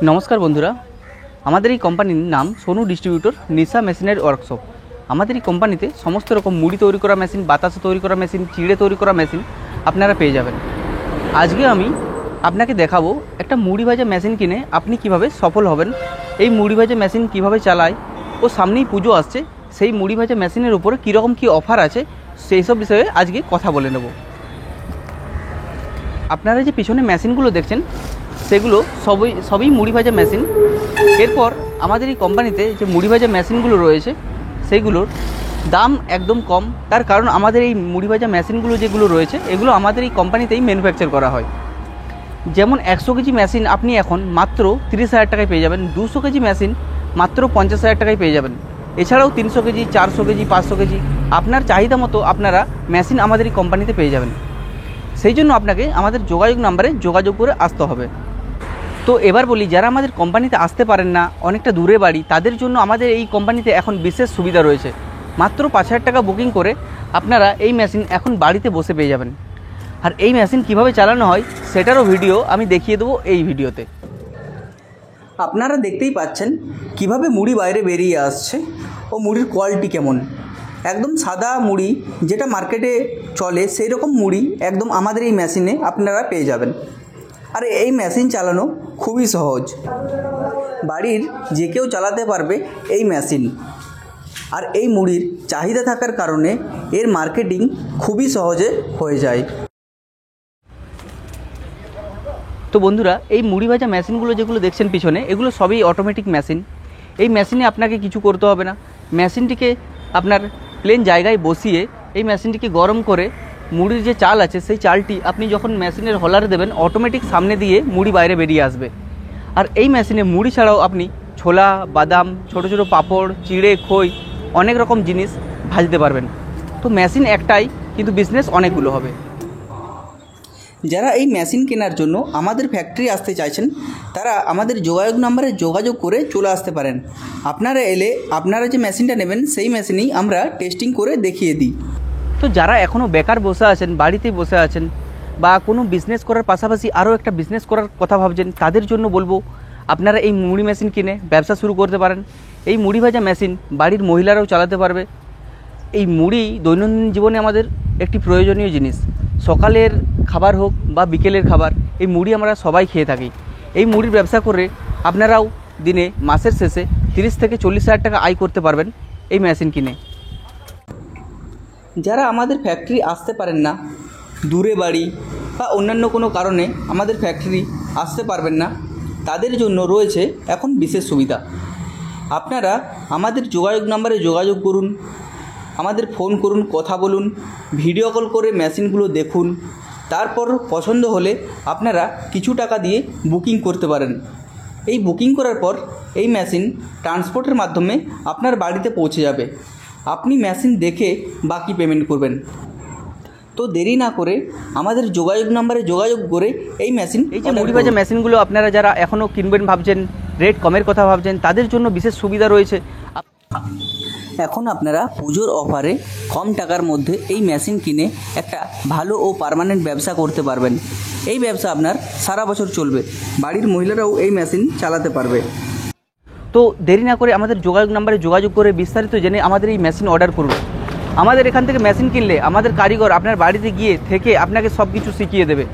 নমস্কার বন্ধুরা, আমাদের এই কোম্পানির নাম সোনু ডিস্ট্রিবিউটর নিশা মেশিনারি ওয়ার্কশপ। আমাদের এই কোম্পানিতে সমস্ত রকম মুড়ি তৈরি করা মেশিন, বাতাসা তৈরি করা মেশিন, চিড়ে তৈরি করা মেশিন আপনারা পেয়ে যাবেন। আজকে আমি আপনাকে দেখাবো একটা মুড়ি ভাজা মেশিন কিনে আপনি কিভাবে সফল হবেন। এই মুড়ি ভাজা মেশিন কিভাবে চালায় ও সামনেই পুজো আসছে, সেই মুড়ি ভাজা মেশিনের উপরে কীরকম কী অফার আছে সেই সব বিষয়ে আজকে কথা বলে নেব। আপনারা যে পিছনে মেশিনগুলো দেখছেন সেগুলো সবই মুড়ি ভাজা মেশিন। এরপর আমাদের এই কোম্পানিতে যে মুড়ি ভাজা মেশিনগুলো রয়েছে সেইগুলোর দাম একদম কম, তার কারণ আমাদের এই মুড়ি ভাজা মেশিনগুলো যেগুলো রয়েছে এগুলো আমাদের এই কোম্পানিতেই ম্যানুফ্যাকচার করা হয়। যেমন 100 কেজি মেশিন আপনি এখন মাত্র 30,000 টাকায় পেয়ে যাবেন, 200 কেজি মেশিন মাত্র 50,000 টাকায় পেয়ে যাবেন। এছাড়াও 300 কেজি, 400 কেজি, 500 কেজি আপনার চাহিদা মতো আপনারা মেশিন আমাদের এই কোম্পানিতে পেয়ে যাবেন। সেই জন্য আপনাকে আমাদের যোগাযোগ নাম্বারে যোগাযোগ করে আসতে হবে। তো এবার বলি, যারা আমাদের কোম্পানিতে আসতে পারেন না, অনেকটা দূরে বাড়ি, তাদের জন্য আমাদের এই কোম্পানিতে এখন বিশেষ সুবিধা রয়েছে। মাত্র 5,000 টাকা বুকিং করে আপনারা এই মেশিন এখন বাড়িতে বসে পেয়ে যাবেন। আর এই মেশিন কিভাবে চালানো হয় সেটারও ভিডিও আমি দেখিয়ে দেবো এই ভিডিওতে। আপনারা দেখতেই পাচ্ছেন কিভাবে মুড়ি বাইরে বেরিয়ে আসছে ও মুড়ির কোয়ালিটি কেমন। একদম সাদা মুড়ি যেটা মার্কেটে চলে সেই রকম মুড়ি একদম আমাদের এই মেশিনে আপনারা পেয়ে যাবেন। আর এই মেশিন চালানো খুবই সহজ, বাড়ির যে কেউ চালাতে পারবে এই মেশিন। আর এই মুড়ির চাহিদা থাকার কারণে এর মার্কেটিং খুবই সহজে হয়ে যায়। তো বন্ধুরা, এই মুড়ি ভাজা মেশিনগুলো যেগুলো দেখছেন পিছনে, এগুলো সবই অটোমেটিক মেশিন। এই মেশিনে আপনাকে কিছু করতে হবে না। মেশিনটিকে আপনার প্লেন জায়গায় বসিয়ে এই মেশিনটিকে গরম করে মুড়ির যে চাল আছে সেই চালটি আপনি যখন মেশিনের হলারে দেবেন অটোমেটিক সামনে দিয়ে মুড়ি বাইরে বেরিয়ে আসবে। আর এই মেশিনে মুড়ি ছাড়াও আপনি ছোলা, বাদাম, ছোট ছোট পাঁপড়, চিড়ে, খই অনেক রকম জিনিস ভাজতে পারবেন। তো মেশিন একটাই, কিন্তু বিজনেস অনেকগুলো হবে। যারা এই মেশিন কেনার জন্য আমাদের ফ্যাক্টরি আসতে চাইছেন তারা আমাদের যোগাযোগ নাম্বারে যোগাযোগ করে চলে আসতে পারেন। আপনারা এলে আপনারা যে মেশিনটা নেবেন সেই মেশিনেই আমরা টেস্টিং করে দেখিয়ে দিই। তো যারা এখনও বেকার বসে আছেন, বাড়িতেই বসে আছেন, বা কোনো বিজনেস করার পাশাপাশি আরও একটা বিজনেস করার কথা ভাবছেন, তাদের জন্য বলবো আপনারা এই মুড়ি মেশিন কিনে ব্যবসা শুরু করতে পারেন। এই মুড়ি ভাজা মেশিন বাড়ির মহিলারাও চালাতে পারবে। এই মুড়ি দৈনন্দিন জীবনে আমাদের একটি প্রয়োজনীয় জিনিস। সকালের খাবার হোক বা বিকেলের খাবার, এই মুড়ি আমরা সবাই খেয়ে থাকি। এই মুড়ির ব্যবসা করে আপনারাও দিনে মাসের শেষে 30 থেকে 40,000 টাকা আয় করতে পারবেন এই মেশিন কিনে। যারা আমাদের ফ্যাক্টরি আসতে পারেন না, দূরে বাড়ি বা অন্যান্য কোনো কারণে আমাদের ফ্যাক্টরি আসতে পারবেন না, তাদের জন্য রয়েছে এখন বিশেষ সুবিধা। আপনারা আমাদের যোগাযোগ নাম্বারে যোগাযোগ করুন, আমাদের ফোন করুন, কথা বলুন, ভিডিও কল করে মেশিনগুলো দেখুন। তারপর পছন্দ হলে আপনারা কিছু টাকা দিয়ে বুকিং করতে পারেন। এই বুকিং করার পর এই মেশিন ট্রান্সপোর্টের মাধ্যমে আপনার বাড়িতে পৌঁছে যাবে। আপনি মেশিন দেখে বাকি পেমেন্ট করবেন। তো দেরি না করে আমাদের যোগাযোগ নাম্বারে যোগাযোগ করে এই মেশিন, এই যে মুড়ি ভাজা মেশিনগুলো আপনারা যারা এখনও কিনবেন ভাবছেন, রেট কমের কথা ভাবছেন, তাদের জন্য বিশেষ সুবিধা রয়েছে। এখন আপনারা পুজোর অফারে কম টাকার মধ্যে এই মেশিন কিনে একটা ভালো ও পার্মানেন্ট ব্যবসা করতে পারবেন। এই ব্যবসা আপনার সারা বছর চলবে, বাড়ির মহিলারাও এই মেশিন চালাতে পারবে। তো দেরি না করে আমাদের যোগাযোগ নাম্বারে যোগাযোগ করে বিস্তারিত জেনে আমাদের এই মেশিন অর্ডার করুন। আমাদের এখান থেকে মেশিন কিনলে আমাদের কারিগর আপনার বাড়িতে গিয়ে থেকে আপনাকে সব কিছু শিখিয়ে দেবে।